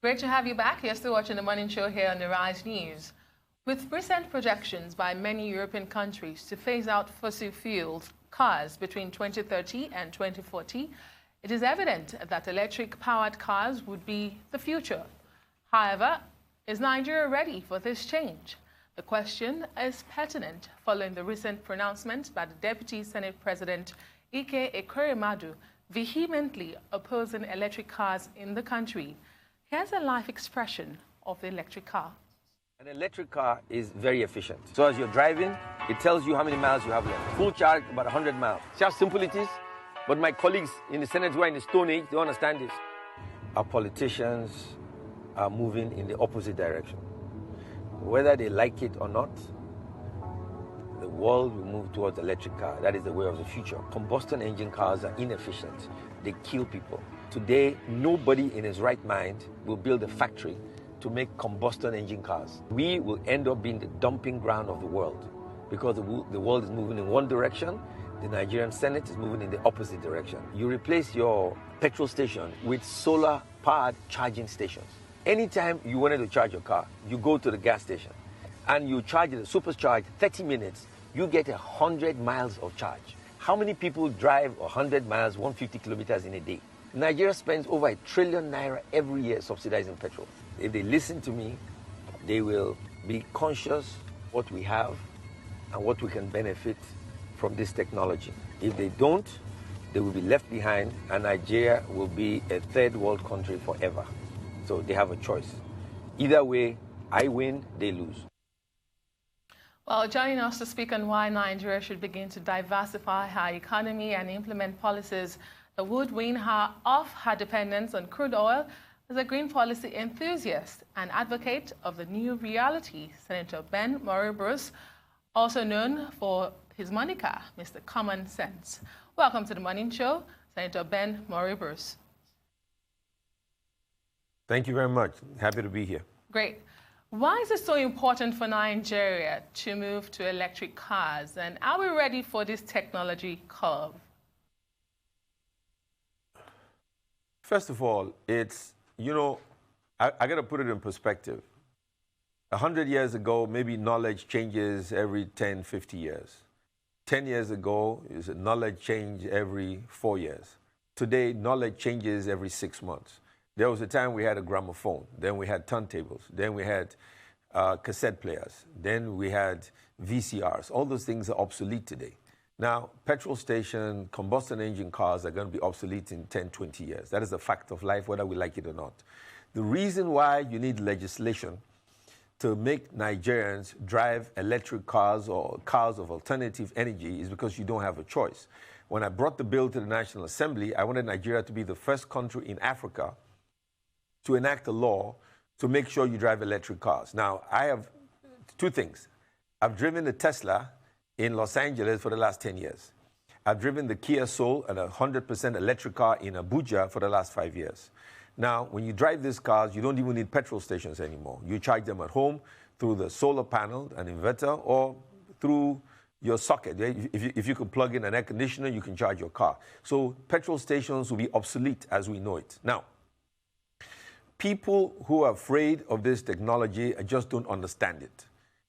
Great to have you back. You're still watching the Morning Show here on the Rise News. With recent projections by many European countries to phase out fossil fuel cars between 2030 and 2040, it is evident that electric-powered cars would be the future. However, is Nigeria ready for this change? The question is pertinent following the recent pronouncement by the Deputy Senate President Ike Ekweremadu vehemently opposing electric cars in the country. Here's a live expression of the electric car. An electric car is very efficient. So as you're driving, it tells you how many miles you have left. Full charge, about 100 miles. See how simple it is? But my colleagues in the Senate who are in the Stone Age, they understand this. Our politicians are moving in the opposite direction. Whether they like it or not, the world will move towards electric car. That is the way of the future. Combustion engine cars are inefficient. They kill people. Today, nobody in his right mind will build a factory to make combustion engine cars. We will end up being the dumping ground of the world because the world is moving in one direction. The Nigerian Senate is moving in the opposite direction. You replace your petrol station with solar-powered charging stations. Anytime you wanted to charge your car, you go to the gas station and you charge it, supercharge, 30 minutes, you get 100 miles of charge. How many people drive 100 miles, 150 kilometers in a day? Nigeria spends over ₦1 trillion every year subsidizing petrol. If they listen to me, they will be conscious what we have and what we can benefit from this technology. If they don't, they will be left behind and Nigeria will be a third world country forever. So they have a choice. Either way, I win, they lose. Well, joining us to speak on why Nigeria should begin to diversify her economy and implement policies that would wean her off her dependence on crude oil is a green policy enthusiast and advocate of the new reality, Senator Ben Murray-Bruce, also known for his moniker, Mr. Common Sense. Welcome to the Morning Show, Senator Ben Murray-Bruce. Thank you very much. Happy to be here. Great. Why is it so important for Nigeria to move to electric cars? And are we ready for this technology curve? First of all, it's, I got to put it in perspective. 100 years ago, maybe knowledge changes every 10, 50 years. 10 years ago, is a knowledge change every 4 years. Today, knowledge changes every 6 months. There was a time we had a gramophone, then we had turntables, then we had cassette players, then we had VCRs. All those things are obsolete today. Now, petrol station, combustion engine cars are going to be obsolete in 10, 20 years. That is a fact of life, whether we like it or not. The reason why you need legislation to make Nigerians drive electric cars or cars of alternative energy is because you don't have a choice. When I brought the bill to the National Assembly, I wanted Nigeria to be the first country in Africa to enact a law to make sure you drive electric cars. Now, I have two things. I've driven the Tesla in Los Angeles for the last 10 years. I've driven the Kia Soul, a 100% electric car in Abuja for the last 5 years. Now, when you drive these cars, you don't even need petrol stations anymore. You charge them at home through the solar panel, an inverter, or through your socket. If you can plug in an air conditioner, you can charge your car. So petrol stations will be obsolete as we know it. Now, people who are afraid of this technology just don't understand it.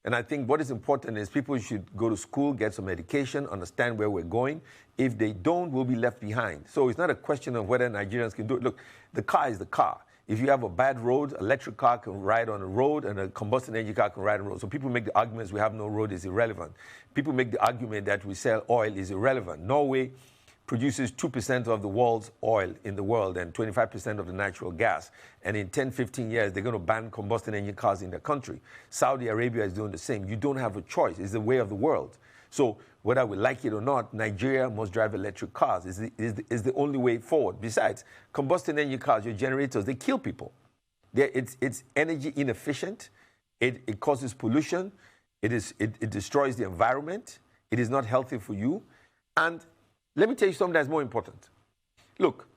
And I think what is important is people should go to school, get some education, understand where we're going. If they don't, we'll be left behind. So it's not a question of whether Nigerians can do it. Look, the car is the car. If you have a bad road, electric car can ride on a road and a combustion engine car can ride on a road. So people make the arguments we have no road is irrelevant. People make the argument that we sell oil is irrelevant. Norway produces 2% of the world's oil in the world and 25% of the natural gas. And in 10, 15 years, they're going to ban combustion engine cars in their country. Saudi Arabia is doing the same. You don't have a choice. It's the way of the world. So whether we like it or not, Nigeria must drive electric cars. It's the only way forward. Besides, combustion engine cars, your generators, they kill people. It's energy inefficient. It causes pollution. It destroys the environment. It is not healthy for you. And let me tell you something that's more important. Look,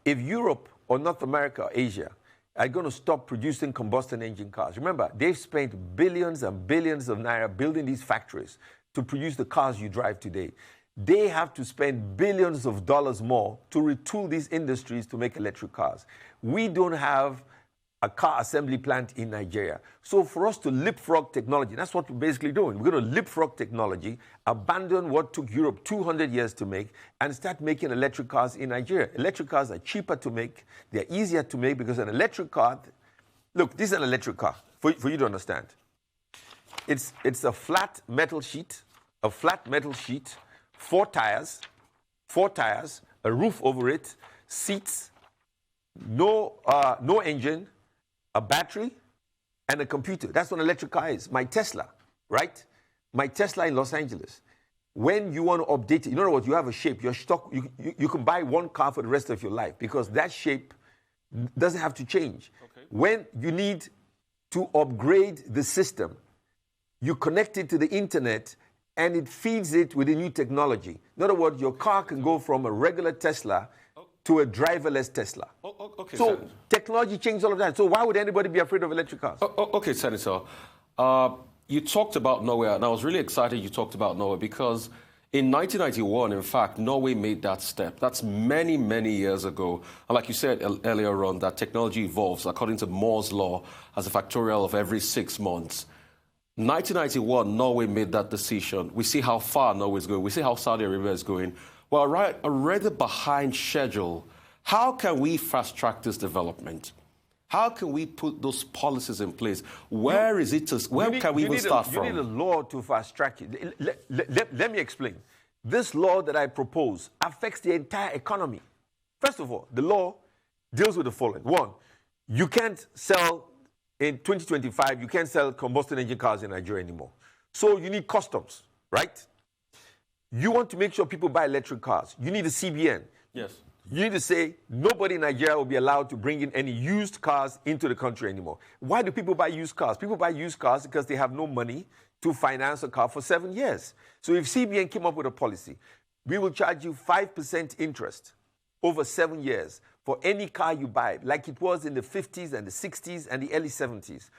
if Europe or North America or Asia are going to stop producing combustion engine cars, remember, they've spent billions and billions of naira building these factories to produce the cars you drive today. They have to spend billions of dollars more to retool these industries to make electric cars. We don't have a car assembly plant in Nigeria. So for us to leapfrog technology, that's what we're basically doing. We're going to leapfrog technology, abandon what took Europe 200 years to make, and start making electric cars in Nigeria. Electric cars are cheaper to make. They're easier to make because an electric car, look, this is an electric car, for you to understand. It's a flat metal sheet, four tires, a roof over it, seats, no engine, a battery, and a computer. That's what an electric car is. My Tesla, right? My Tesla in Los Angeles. When you want to update it, in other words, you have a shape, you're stuck, you can buy one car for the rest of your life because that shape doesn't have to change. Okay. When you need to upgrade the system, you connect it to the internet and it feeds it with a new technology. In other words, your car can go from a regular Tesla to a driverless Tesla. Okay, so Senator. Technology changed all of that. So why would anybody be afraid of electric cars? Okay, Senator. You talked about Norway, and I was really excited you talked about Norway because in 1991, in fact, Norway made that step. That's many, many years ago. And like you said earlier on, that technology evolves according to Moore's law as a factorial of every 6 months. 1991, Norway made that decision. We see how far Norway is going. We see how Saudi Arabia is going. Well, right, already behind schedule. How can we fast-track this development? How can we put those policies in place? Where can we even start from? You need a law to fast-track it. Let me explain. This law that I propose affects the entire economy. First of all, the law deals with the following. One, you can't sell, in 2025, you can't sell combustion engine cars in Nigeria anymore. So you need customs, right? You want to make sure people buy electric cars. You need a CBN. Yes. You need to say nobody in Nigeria will be allowed to bring in any used cars into the country anymore. Why do people buy used cars? People buy used cars because they have no money to finance a car for 7 years. So if CBN came up with a policy, we will charge you 5% interest over 7 years for any car you buy, like it was in the 50s and the 60s and the early 70s.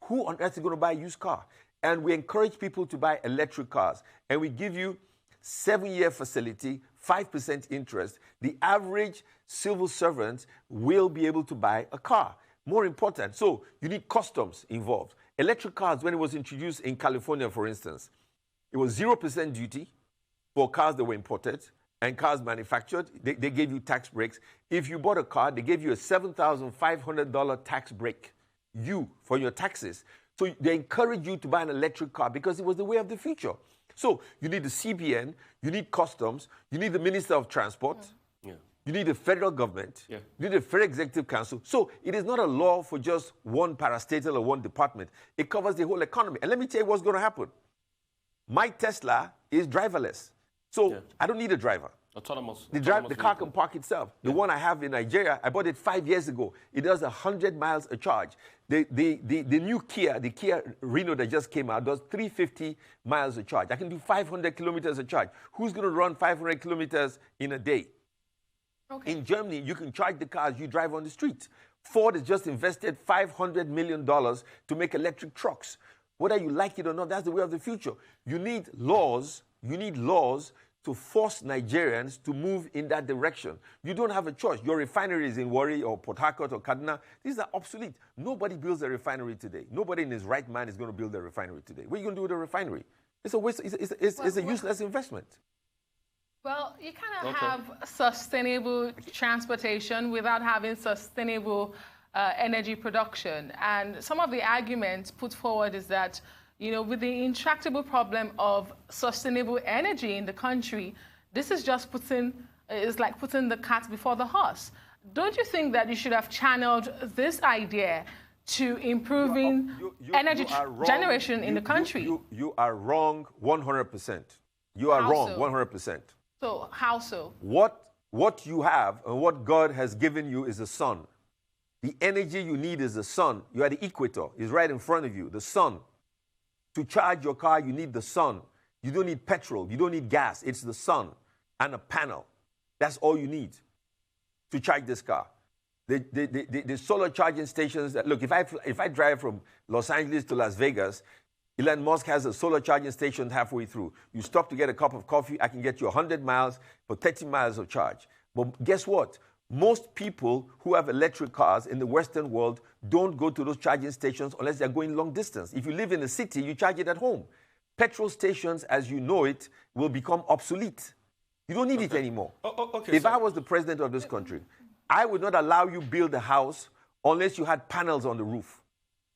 Who on earth is going to buy a used car? And we encourage people to buy electric cars. And we give you 7-year facility, 5% interest. The average civil servant will be able to buy a car. More important, so you need customs involved. Electric cars, when it was introduced in California, for instance, it was 0% duty for cars that were imported and cars manufactured. They gave you tax breaks. If you bought a car, they gave you a $7,500 tax break, for your taxes. So they encourage you to buy an electric car because it was the way of the future. So you need the CBN, you need customs, you need the Minister of Transport, you need the federal government, you need the Federal Executive Council. So it is not a law for just one parastatal or one department. It covers the whole economy. And let me tell you what's going to happen. My Tesla is driverless. So I don't need a driver. Autonomous. The car can park itself. The one I have in Nigeria, I bought it 5 years ago. It does 100 miles a charge. The new Kia, the Kia Reno that just came out, does 350 miles a charge. I can do 500 kilometers a charge. Who's going to run 500 kilometers in a day? Okay. In Germany, you can charge the cars you drive on the street. Ford has just invested $500 million to make electric trucks. Whether you like it or not, that's the way of the future. You need laws to force Nigerians to move in that direction. You don't have a choice. Your refineries in Warri or Port Harcourt or Kaduna, these are obsolete. Nobody builds a refinery today. Nobody in his right mind is going to build a refinery today. What are you going to do with a refinery? It's a waste. It's a useless investment. Well, you kind of have sustainable transportation without having sustainable energy production. And some of the arguments put forward is that, you know, with the intractable problem of sustainable energy in the country, this is just it's like putting the cat before the horse. Don't you think that you should have channeled this idea to improving energy generation in the country? You are wrong 100%. You are wrong 100%. So how so? What you have and what God has given you is the sun. The energy you need is the sun. You are the equator. It's right in front of you, the sun. To charge your car, you need the sun. You don't need petrol. You don't need gas. It's the sun and a panel. That's all you need to charge this car. The solar charging stations, look, if I drive from Los Angeles to Las Vegas, Elon Musk has a solar charging station halfway through. You stop to get a cup of coffee, I can get you 100 miles for 30 miles of charge. But guess what? Most people who have electric cars in the Western world don't go to those charging stations unless they're going long distance. If you live in the city, you charge it at home. Petrol stations, as you know it, will become obsolete. You don't need it anymore. If I was the president of this country, I would not allow you build a house unless you had panels on the roof.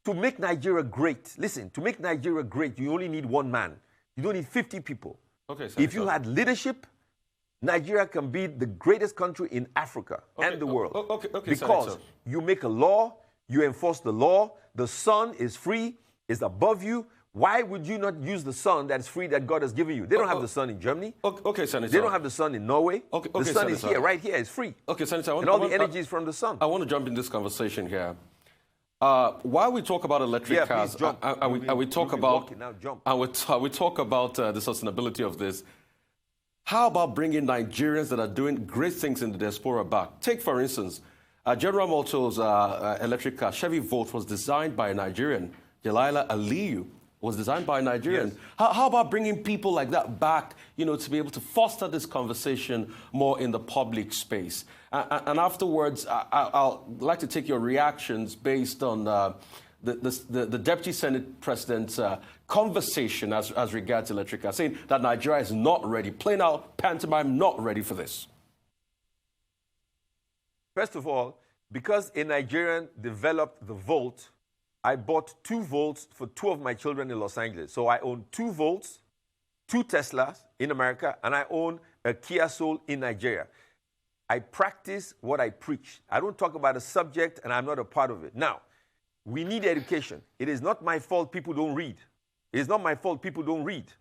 To make Nigeria great, listen, to make Nigeria great, you only need one man. You don't need 50 people. If you had leadership, Nigeria can be the greatest country in Africa and the world. Because you make a law, you enforce the law, the sun is free, is above you. Why would you not use the sun that's free that God has given you? They don't have the sun in Germany. Senator. They don't have the sun in Norway. The sun Senator. is here, right here, it's free. Senator. And all the energy is from the sun. I want to jump in this conversation here. While we talk about electric cars, and we talk about the sustainability of this, how about bringing Nigerians that are doing great things in the diaspora back? Take, for instance, General Motors' electric car, Chevy Volt, was designed by a Nigerian. Delilah Aliyu was designed by a Nigerian. Yes. How about bringing people like that back, to be able to foster this conversation more in the public space? And afterwards, I'll like to take your reactions based on the Deputy Senate President's conversation as regards electric cars, saying that Nigeria is not ready, plain out pantomime, not ready for this. First of all, because a Nigerian developed the Volt, I bought 2 Volts for 2 of my children in Los Angeles. So I own 2 Volts, 2 Teslas in America, and I own a Kia Soul in Nigeria. I practice what I preach. I don't talk about a subject, and I'm not a part of it. Now, we need education. It is not my fault people don't read. It is not my fault people don't read.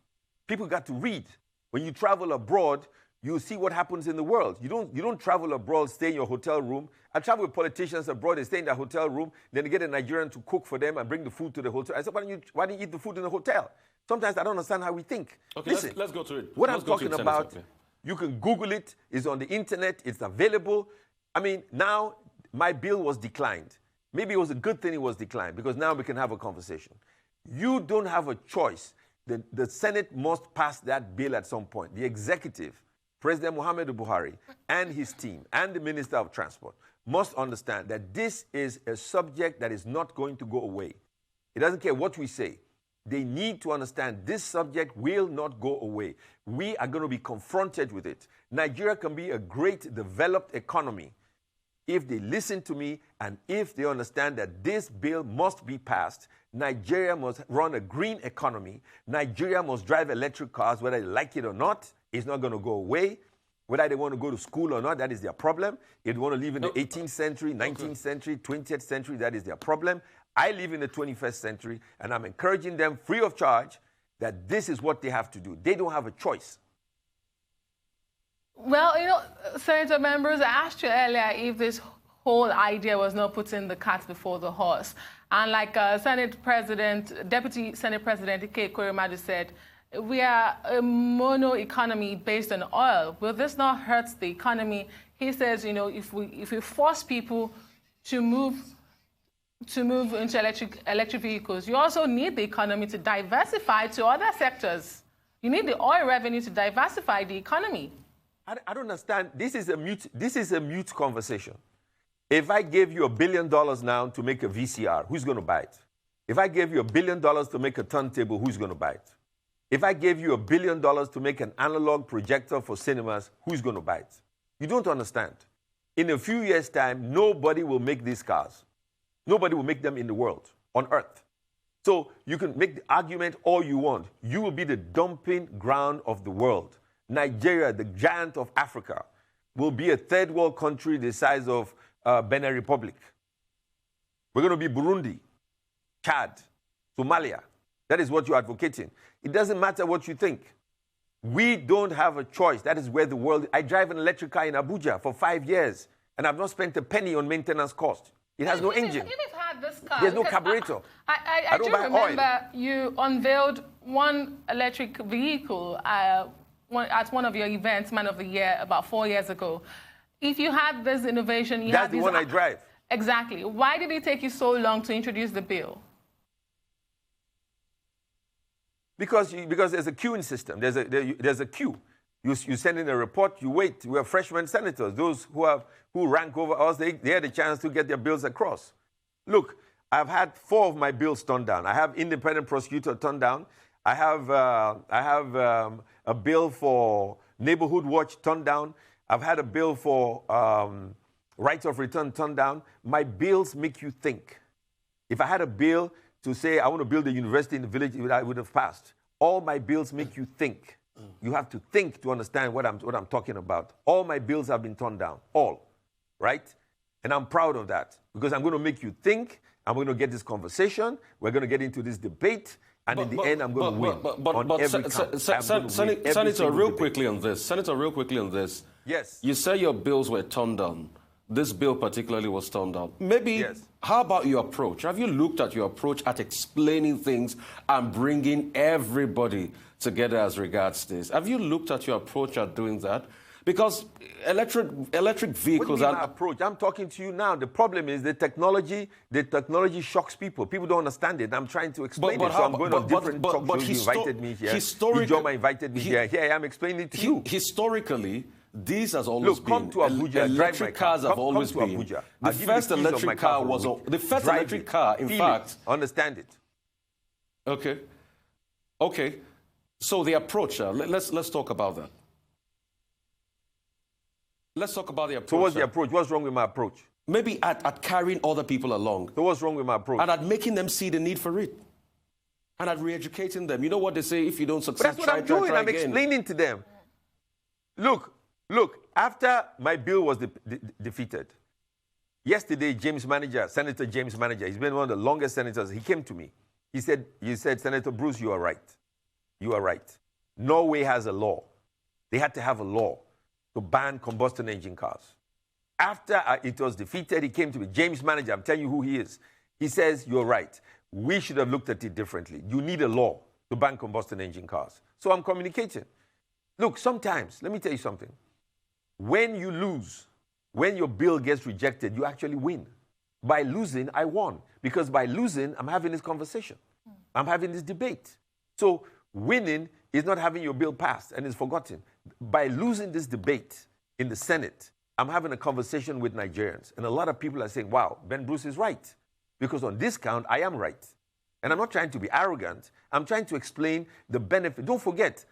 People got to read. When you travel abroad, you see what happens in the world. You don't travel abroad, stay in your hotel room. I travel with politicians abroad, they stay in their hotel room, then they get a Nigerian to cook for them and bring the food to the hotel. I said, why don't you eat the food in the hotel? Sometimes I don't understand how we think. Okay, listen, let's go to it. What I'm talking about, you can Google it, it's on the internet, it's available. I mean, now my bill was declined. Maybe it was a good thing it was declined, because now we can have a conversation. You don't have a choice. The Senate must pass that bill at some point. The executive, President Muhammadu Buhari, and his team, and the Minister of Transport must understand that this is a subject that is not going to go away. It doesn't care what we say. They need to understand this subject will not go away. We are going to be confronted with it. Nigeria can be a great developed economy if they listen to me and if they understand that this bill must be passed. Nigeria must run a green economy. Nigeria must drive electric cars, whether they like it or not. It's not going to go away. Whether they want to go to school or not, that is their problem. If they want to live in the 18th century, 19th century, 20th century, that is their problem. I live in the 21st century, and I'm encouraging them free of charge that this is what they have to do. They don't have a choice. Well, Senator members, I asked you earlier if this whole idea was not putting the cart before the horse. And like Deputy Senate President Ike Ekweremadu said, we are a mono economy based on oil. Will this not hurt the economy? He says, if we force people to move into electric vehicles, you also need the economy to diversify to other sectors. You need the oil revenue to diversify the economy. I don't understand. This is a mute conversation. If I gave you $1 billion now to make a VCR, who's going to buy it? If I gave you $1 billion to make a turntable, who's going to buy it? If I gave you $1 billion to make an analog projector for cinemas, who's going to buy it? You don't understand. In a few years' time, nobody will make these cars. Nobody will make them in the world, on Earth. So you can make the argument all you want. You will be the dumping ground of the world. Nigeria, the giant of Africa, will be a third world country the size of Benin Republic. We're going to be Burundi, Chad, Somalia. That is what you're advocating. It doesn't matter what you think. We don't have a choice. That is where the world... I drive an electric car in Abuja for 5 years, and I've not spent a penny on maintenance cost. It has no engine. You've had this car. There's no carburetor. I do remember you unveiled one electric vehicle at one of your events, Man of the Year, about 4 years ago. If you had this innovation... That's the one I drive. Exactly. Why did it take you so long to introduce the bill? Because there's a queuing system. There's a queue. You send in a report, you wait. We are freshman senators. Those who rank over us, they had a chance to get their bills across. Look, I've had 4 of my bills turned down. I have independent prosecutor turned down. I have a bill for neighborhood watch turned down. I've had a bill for rights of return turned down. My bills make you think. If I had a bill to say I want to build a university in the village, I would have passed. All my bills make you think. You have to think to understand what I'm talking about. All my bills have been turned down. All. Right? And I'm proud of that because I'm going to make you think. I'm going to get this conversation. We're going to get into this debate. And in the end, I'm going to win on every count. Senator, real quickly on this. Yes. You say your bills were turned down. This bill particularly was turned down. Maybe, yes. How about your approach? Have you looked at your approach at explaining things and bringing everybody together as regards this? Have you looked at your approach at doing that? Because electric vehicles... What do you mean my approach? I'm talking to you now. The problem is the technology shocks people. People don't understand it. I'm trying to explain it. So I'm going on different talk shows. You invited me here. Ijoma invited me here. Here I am explaining it to you. Historically, these has always been... Look, come to Abuja. Electric cars have always been. Abuja. The first electric car was... The first electric car, in fact... Understand it. Okay. Okay. So the approach, let's talk about that. Let's talk about the approach. So what's the approach? What's wrong with my approach? Maybe at carrying other people along. So what's wrong with my approach? And at making them see the need for it. And at re-educating them. You know what they say, if you don't succeed, but that's what I'm doing. I'm explaining to them. Look, after my bill was defeated, yesterday, Senator James Manager, he's been one of the longest senators, he came to me. He said, Senator Bruce, you are right. You are right. Norway has a law. They had to have a law to ban combustion engine cars. After it was defeated, he came to me. James Manager, I'm telling you who he is. He says, you're right. We should have looked at it differently. You need a law to ban combustion engine cars. So I'm communicating. Look, sometimes, let me tell you something. When you lose, when your bill gets rejected, you actually win. By losing, I won. Because by losing, I'm having this conversation. I'm having this debate. So winning is not having your bill passed and it's forgotten. By losing this debate in the Senate, I'm having a conversation with Nigerians. And a lot of people are saying, wow, Ben Bruce is right. Because on this count, I am right. And I'm not trying to be arrogant. I'm trying to explain the benefit. Don't forget,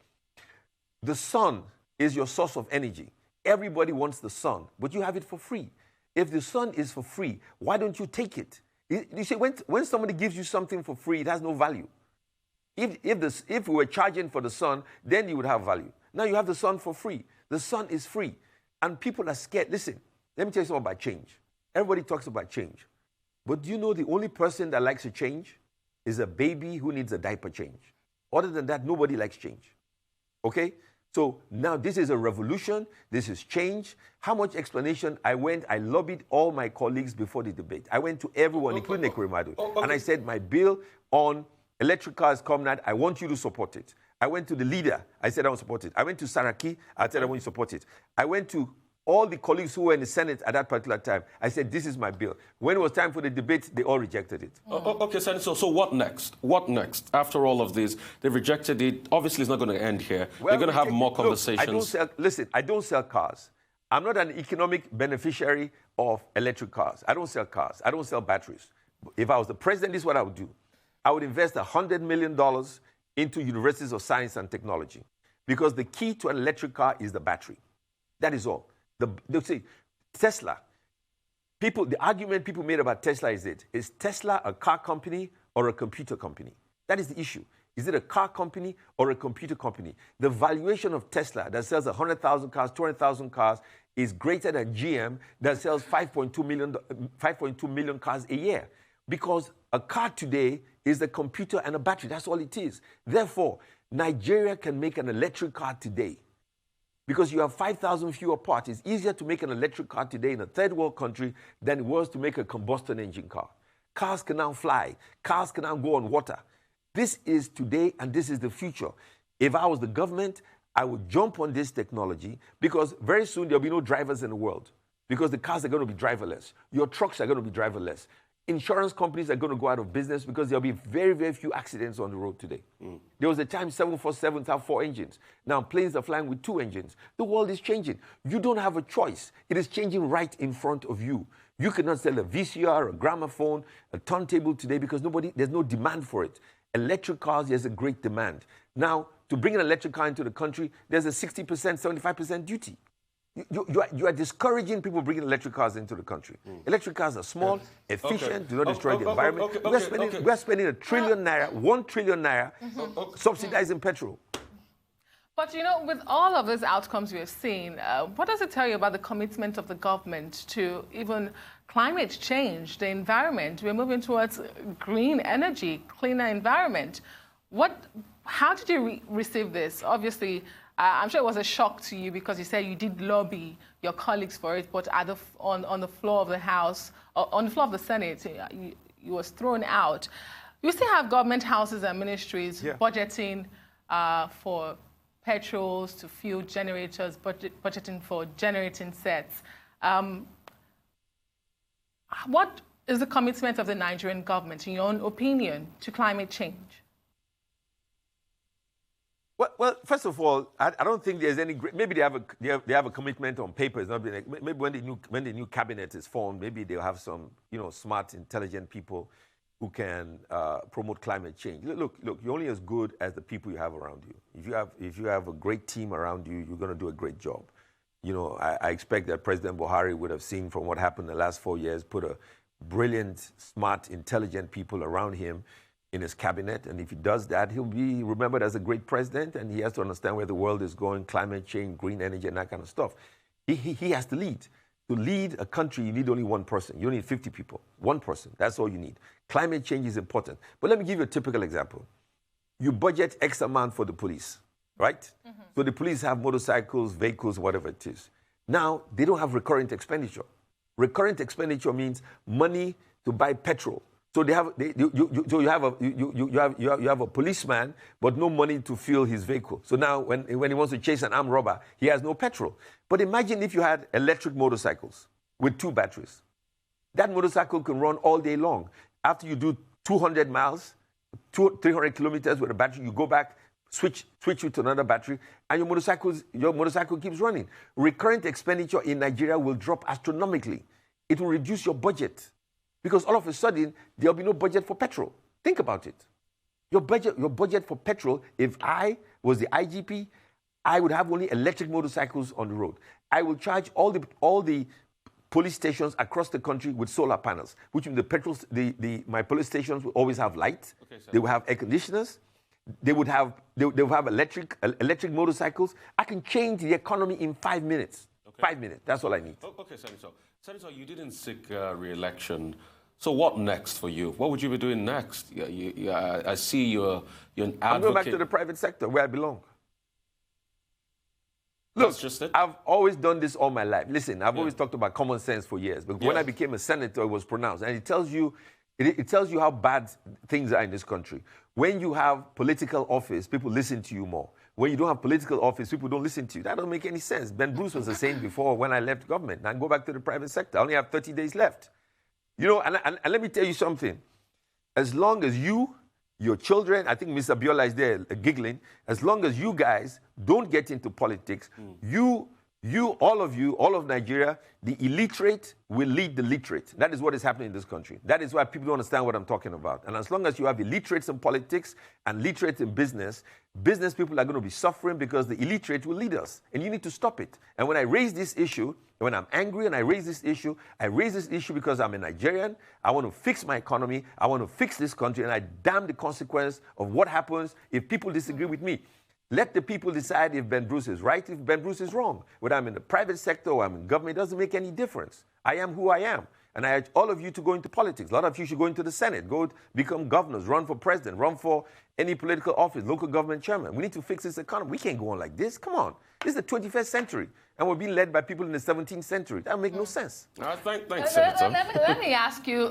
the sun is your source of energy. Everybody wants the sun, but you have it for free. If the sun is for free, why don't you take it? You see, when somebody gives you something for free, it has no value. If we were charging for the sun, then you would have value. Now you have the sun for free. The sun is free. And people are scared. Listen, let me tell you something about change. Everybody talks about change. But do you know the only person that likes a change is a baby who needs a diaper change? Other than that, nobody likes change. Okay? So now this is a revolution. This is change. How much explanation? I lobbied all my colleagues before the debate. I went to everyone, including Ekweremadu. And I said, my bill on electric cars coming out, I want you to support it. I went to the leader. I said I want to support it. I went to Saraki. I said I want you to support it. I went to all the colleagues who were in the Senate at that particular time. I said, this is my bill. When it was time for the debate, they all rejected it. Okay, Senator, so what next? What next? After all of this, they rejected it. Obviously, it's not going to end here. Well, they're going to have more conversations. Listen, I don't sell cars. I'm not an economic beneficiary of electric cars. I don't sell cars. I don't sell batteries. If I was the president, this is what I would do. I would invest $100 million into universities of science and technology. Because the key to an electric car is the battery. That is all. They'll say, Tesla. The argument people made about Tesla is Tesla a car company or a computer company? That is the issue. Is it a car company or a computer company? The valuation of Tesla that sells 100,000 cars, 200,000 cars is greater than GM that sells 5.2 million cars a year. Because a car today is a computer and a battery. That's all it is. Therefore, Nigeria can make an electric car today. Because you have 5,000 fewer parts. It's easier to make an electric car today in a third world country than it was to make a combustion engine car. Cars can now fly. Cars can now go on water. This is today and this is the future. If I was the government, I would jump on this technology because very soon there'll be no drivers in the world because the cars are going to be driverless. Your trucks are going to be driverless. Insurance companies are going to go out of business because there'll be very, very few accidents on the road today. There was a time 747s have 4 engines. Now planes are flying with 2 engines. The world is changing. You don't have a choice. It is changing right in front of you. You cannot sell a VCR, a gramophone, a turntable today because there's no demand for it. Electric cars, there's a great demand. Now, to bring an electric car into the country, there's a 60%, 75% duty. You are discouraging people bringing electric cars into the country. Electric cars are small, efficient, do not destroy the environment. We are spending ₦1 trillion naira subsidizing petrol. But, with all of these outcomes we have seen, what does it tell you about the commitment of the government to even climate change, the environment? We're moving towards green energy, cleaner environment. How did you receive this? Obviously, I'm sure it was a shock to you because you said you did lobby your colleagues for it, but on the floor of the House, on the floor of the Senate, you was thrown out. You still have government houses and ministries budgeting for petrols to fuel generators, budgeting for generating sets. What is the commitment of the Nigerian government, in your own opinion, to climate change? Well, first of all, I don't think there's any. Maybe they have a commitment on paper. It's not maybe when the new cabinet is formed, maybe they'll have some smart, intelligent people who can promote climate change. Look, you're only as good as the people you have around you. If you have a great team around you, you're going to do a great job. I expect that President Buhari would have seen from what happened the last 4 years, put a brilliant, smart, intelligent people around him in his cabinet, and if he does that, he'll be remembered as a great president, and he has to understand where the world is going, climate change, green energy, and that kind of stuff. He has to lead. To lead a country, you need only one person. You don't need 50 people. One person, that's all you need. Climate change is important. But let me give you a typical example. You budget X amount for the police, right? So the police have motorcycles, vehicles, whatever it is. Now, they don't have recurrent expenditure. Recurrent expenditure means money to buy petrol. So you have a policeman, but no money to fuel his vehicle. So now when he wants to chase an armed robber, he has no petrol. But imagine if you had electric motorcycles with 2 batteries. That motorcycle can run all day long. After you do 200 miles, 300 kilometers with a battery, you go back, switch it to another battery, and your motorcycle keeps running. Recurrent expenditure in Nigeria will drop astronomically. It will reduce your budget. Because all of a sudden, there'll be no budget for petrol. Think about it. Your budget for petrol, if I was the IGP, I would have only electric motorcycles on the road. I will charge all the police stations across the country with solar panels, which means my police stations will always have light. They will have air conditioners. They will have electric motorcycles. I can change the economy in 5 minutes. 5 minutes. That's all I need. Okay, Senator. Senator, you didn't seek re-election. So what next for you? What would you be doing next? I see you're an advocate. I'm going back to the private sector where I belong. Look, that's just it? I've always done this all my life. Listen, I've always talked about common sense for years. But when I became a senator, it was pronounced. And it tells you how bad things are in this country. When you have political office, people listen to you more. When you don't have political office, people don't listen to you. That doesn't make any sense. Benedict was the same before when I left government. Now I go back to the private sector. I only have 30 days left. And let me tell you something. As long as your children, I think Mr. Biola is there giggling, as long as you guys don't get into politics, all of Nigeria, the illiterate will lead the literate. That is what is happening in this country. That is why people don't understand what I'm talking about. And as long as you have illiterates in politics and literates in business people are going to be suffering because the illiterate will lead us. And you need to stop it. And when I raise this issue, when I'm angry and I raise this issue because I'm a Nigerian. I want to fix my economy. I want to fix this country. And I damn the consequence of what happens if people disagree with me. Let the people decide if Benedict is right, if Benedict is wrong. Whether I'm in the private sector or I'm in government, it doesn't make any difference. I am who I am. And I urge all of you to go into politics. A lot of you should go into the Senate, go become governors, run for president, run for any political office, local government chairman. We need to fix this economy. We can't go on like this. Come on. This is the 21st century. And we're being led by people in the 17th century. That makes no sense. Thanks, Senator. Let me ask you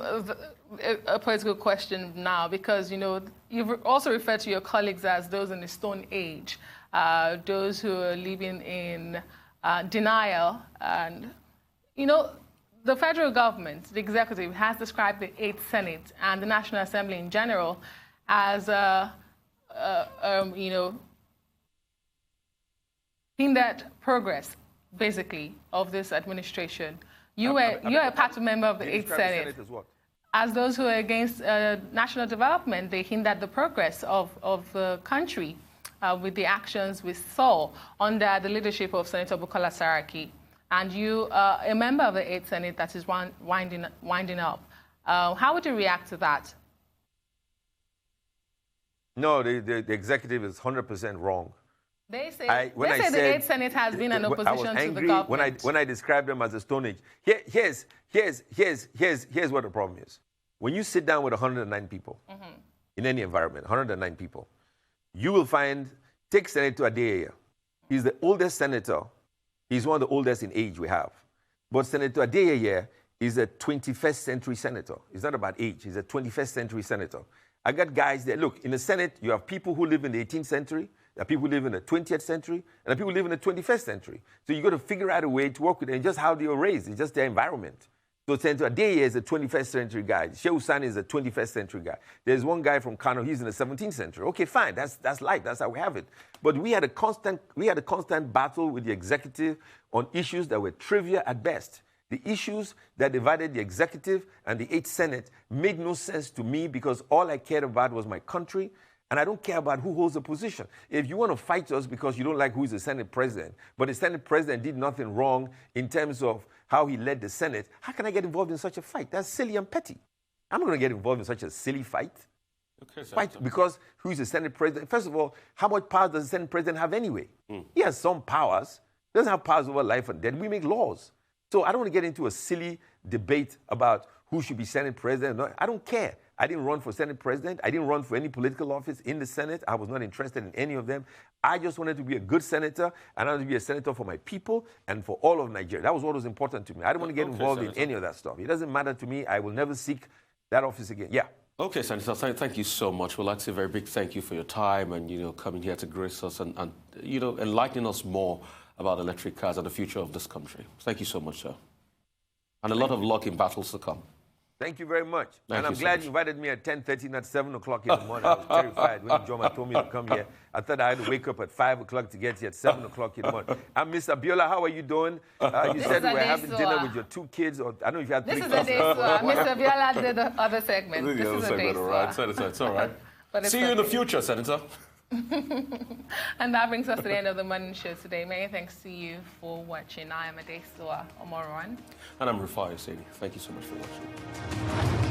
a political question now, because, you've also referred to your colleagues as those in the Stone Age, those who are living in denial. And, the federal government, the executive, has described the 8th Senate and the National Assembly in general as, hindered progress, basically, of this administration. You're a part member of the 8th Senate. As those who are against national development, they hindered the progress of the country with the actions we saw under the leadership of Senator Bukola Saraki. And you are a member of the 8th Senate that is winding up. How would you react to that? No, the executive is 100% wrong. They say the 8th Senate has been an opposition to the government. When I described them as a Stone Age. Here's what the problem is. When you sit down with 109 people in any environment, 109 people, you will find, take Senator Adeyeye. He's the oldest senator. He's one of the oldest in age we have. But Senator Adeyeye is a 21st century senator. It's not about age. He's a 21st century senator. I got guys there. Look, in the Senate, you have people who live in the 18th century. There are people who live in the 20th century. And there are people who live in the 21st century. So you got to figure out a way to work with them. Just how they were raised. It's just their environment. So Senator Adeyeye is a 21st century guy. Shehu Sani is a 21st century guy. There's one guy from Kano, he's in the 17th century. Okay, fine, that's life, that's how we have it. But we had a constant battle with the executive on issues that were trivia at best. The issues that divided the executive and the 8th Senate made no sense to me because all I cared about was my country, and I don't care about who holds the position. If you want to fight us because you don't like who is the Senate president, but the Senate president did nothing wrong in terms of how he led the Senate, how can I get involved in such a fight? That's silly and petty. I'm not going to get involved in such a silly fight. Okay, fight because who is the Senate president? First of all, how much power does the Senate president have anyway? He has some powers. He doesn't have powers over life and death. We make laws. So I don't want to get into a silly debate about who should be Senate president. No, I don't care. I didn't run for Senate president. I didn't run for any political office in the Senate. I was not interested in any of them. I just wanted to be a good senator, and I wanted to be a senator for my people and for all of Nigeria. That was what was important to me. I didn't want to get involved in any of that stuff. It doesn't matter to me. I will never seek that office again. Yeah. Okay, Senator, thank you so much. We'd like to say a very big thank you for your time and, coming here to grace us and enlightening us more about electric cars and the future of this country. Thank you so much, sir. And a lot of luck in battles to come. Thank you very much. And I'm glad you invited me at 10:30, not 7 o'clock in the morning. I was terrified when Joma told me to come here. I thought I had to wake up at 5 o'clock to get here at 7 o'clock in the morning. And Miss Abiola, how are you doing? You said we were having dinner with your 2 kids, or I don't know if you had 3 kids. This is a day soa. Miss Abiola did the other segment. This is a day soa. All right, Senator, it's all right. See you in the future, Senator. And that brings us to the end of the morning show today. Many thanks to you for watching. I am Adesoa Omoruan. And I'm Rufai Oseni. Thank you so much for watching.